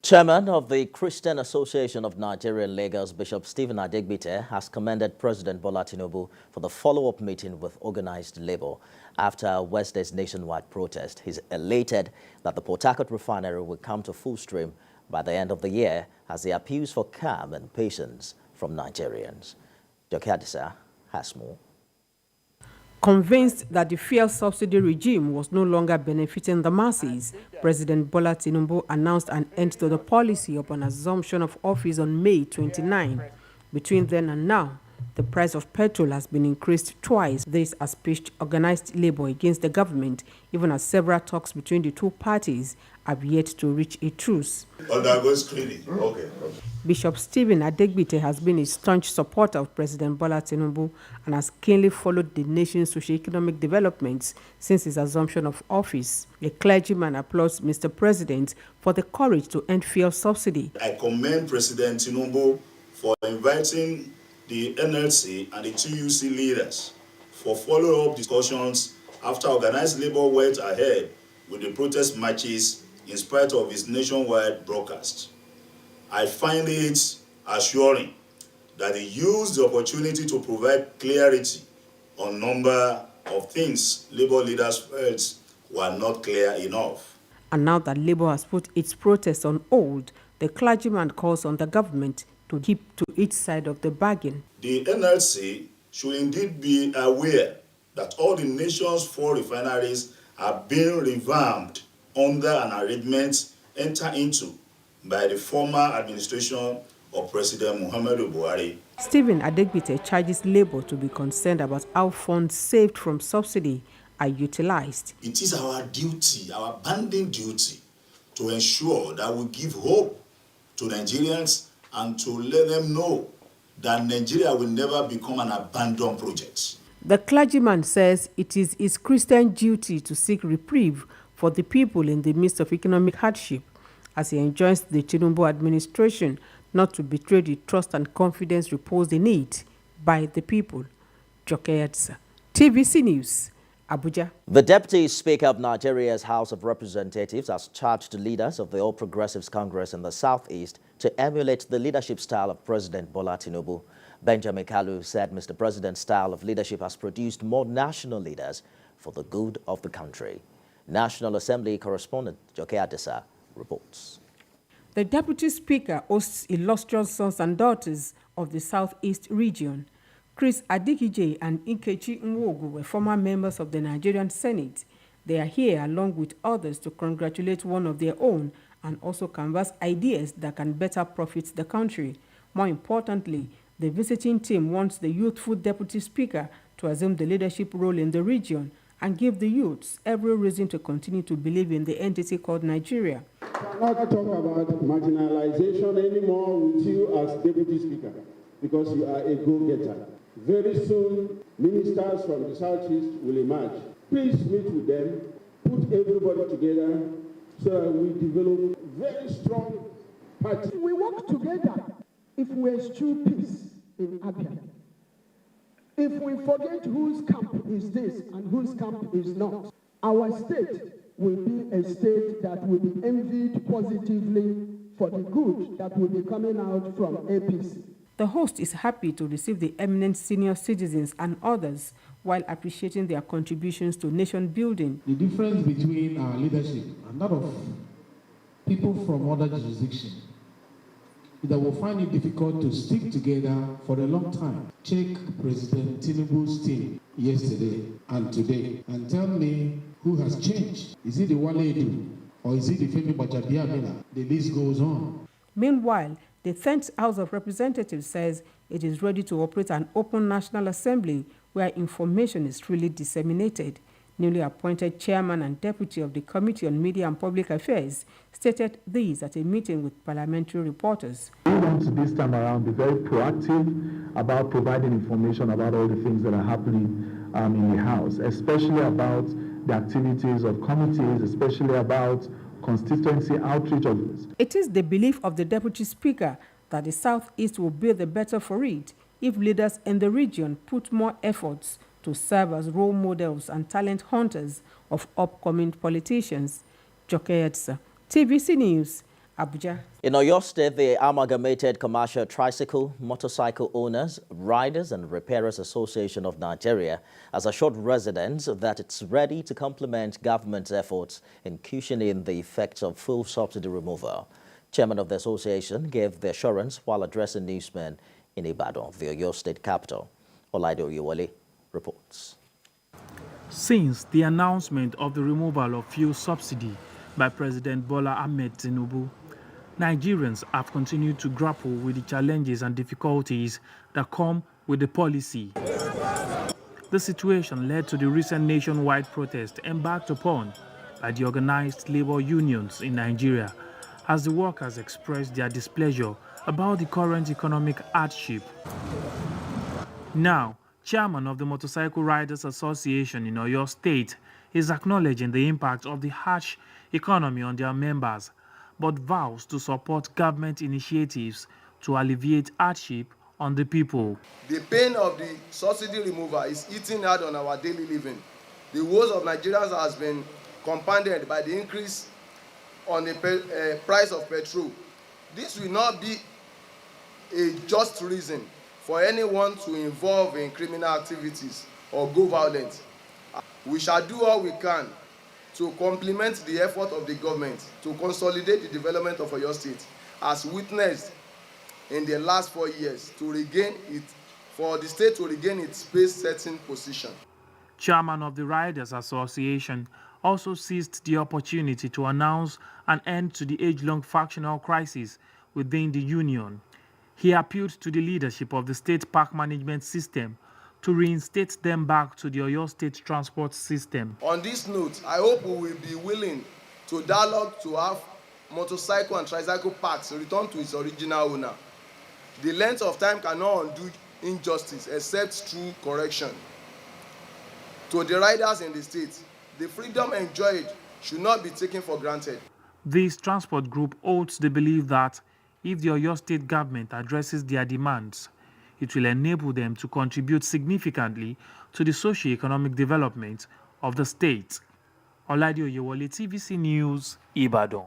Chairman of the Christian Association of Nigeria in Lagos, Bishop Stephen Adegbite, has commended President Bola Tinubu for the follow-up meeting with organized labor. After Wednesday's nationwide protest, he's elated that the Port Harcourt refinery will come to full stream by the end of the year as he appeals for calm and patience from Nigerians. Govt has more. Convinced that the fuel subsidy regime was no longer benefiting the masses, President Bola Tinubu announced an end to the policy upon assumption of office on May 29. Between then and now, the price of petrol has been increased twice. This has pitched organized labor against the government, even as several talks between the two parties have yet to reach a truce. Bishop Stephen Adegbite has been a staunch supporter of President Bola Tinubu and has keenly followed the nation's socio-economic developments since his assumption of office. The clergyman applauds Mr. President for the courage to end fuel subsidy. I commend President Tinubu for inviting the NLC and the TVC leaders for follow-up discussions after organized labor went ahead with the protest marches in spite of his nationwide broadcast. I find it assuring that he used the opportunity to provide clarity on number of things labor leaders felt were not clear enough. And now that Labour has put its protest on hold, the clergyman calls on the government to keep to its side of the bargain. The NLC should indeed be aware that all the nation's 4 refineries are being revamped under an arrangement entered into by the former administration of President Muhammadu Buhari. Stephen Adegbite charges Labour to be concerned about how funds saved from subsidy are utilized. It is our duty, our binding duty, to ensure that we give hope to Nigerians and to let them know that Nigeria will never become an abandoned project. The clergyman says it is his Christian duty to seek reprieve for the people in the midst of economic hardship, as he enjoins the Tinubu administration not to betray the trust and confidence reposed in it by the people. Govt, TVC News, Abuja. The Deputy Speaker of Nigeria's House of Representatives has charged the leaders of the All Progressives Congress in the Southeast to emulate the leadership style of President Bola Tinubu. Benjamin Kalu said Mr. President's style of leadership has produced more national leaders for the good of the country. National Assembly correspondent Govt reports. The Deputy Speaker hosts illustrious sons and daughters of the Southeast region. Chris Adigije and Nkechi Nwogu were former members of the Nigerian Senate. They are here along with others to congratulate one of their own and also canvass ideas that can better profit the country. More importantly, the visiting team wants the youthful Deputy Speaker to assume the leadership role in the region and give the youths every reason to continue to believe in the entity called Nigeria. I cannot talk about marginalization anymore with you as Deputy Speaker because you are a go-getter. Very soon, ministers from the Southeast will emerge. Please meet with them, put everybody together so that we develop very strong party. We work together if we eschew peace in Abia. If we forget whose camp is this and whose camp is not, our state will be a state that will be envied positively for the good that will be coming out from APC. The host is happy to receive the eminent senior citizens and others while appreciating their contributions to nation building. The difference between our leadership and that of people from other jurisdictions is that we'll find it difficult to stick together for a long time. Check President Tinubu's team yesterday and today and tell me who has changed. Is it the Wale Edu or is it the Femi Bajabiamila? The list goes on. Meanwhile, the 10th House of Representatives says it is ready to operate an open National Assembly where information is freely disseminated. Newly appointed chairman and deputy of the Committee on Media and Public Affairs stated this at a meeting with parliamentary reporters. We want to this time around be very proactive about providing information about all the things that are happening in the House, especially about the activities of committees, especially about constituency outreach of this. It is the belief of the Deputy Speaker that the Southeast will be the better for it if leaders in the region put more efforts to serve as role models and talent hunters of upcoming politicians. Govt, TVC News, Abuja. In Oyo State, the Amalgamated Commercial Tricycle, Motorcycle Owners, Riders and Repairers Association of Nigeria has assured residents that it's ready to complement government's efforts in cushioning the effects of fuel subsidy removal. Chairman of the association gave the assurance while addressing newsmen in Ibadan, the Oyo State capital. Olaide Oyewole reports. Since the announcement of the removal of fuel subsidy by President Bola Tinubu, Nigerians have continued to grapple with the challenges and difficulties that come with the policy. The situation led to the recent nationwide protest embarked upon by the organized labor unions in Nigeria, as the workers expressed their displeasure about the current economic hardship. Now, Chairman of the Motorcycle Riders Association in Oyo State is acknowledging the impact of the harsh economy on their members, but vows to support government initiatives to alleviate hardship on the people. The pain of the subsidy removal is eating hard on our daily living. The woes of Nigerians has been compounded by the increase on the price of petrol. This will not be a just reason for anyone to involve in criminal activities or go violent. We shall do all we can to complement the effort of the government to consolidate the development of Oyo State, as witnessed in the last 4 years, for the state to regain its pace-setting position. Chairman of the Riders Association also seized the opportunity to announce an end to the age-long factional crisis within the union. He appealed to the leadership of the state park management system to reinstate them back to the Oyo State transport system. On this note, I hope we will be willing to dialogue to have motorcycle and tricycle parks return to its original owner. The length of time cannot undo injustice except through correction. To the riders in the state, the freedom enjoyed should not be taken for granted. This transport group holds the belief that if the Oyo State government addresses their demands, it will enable them to contribute significantly to the socio-economic development of the state. Olaide Oyewole, TVC News, Ibadan.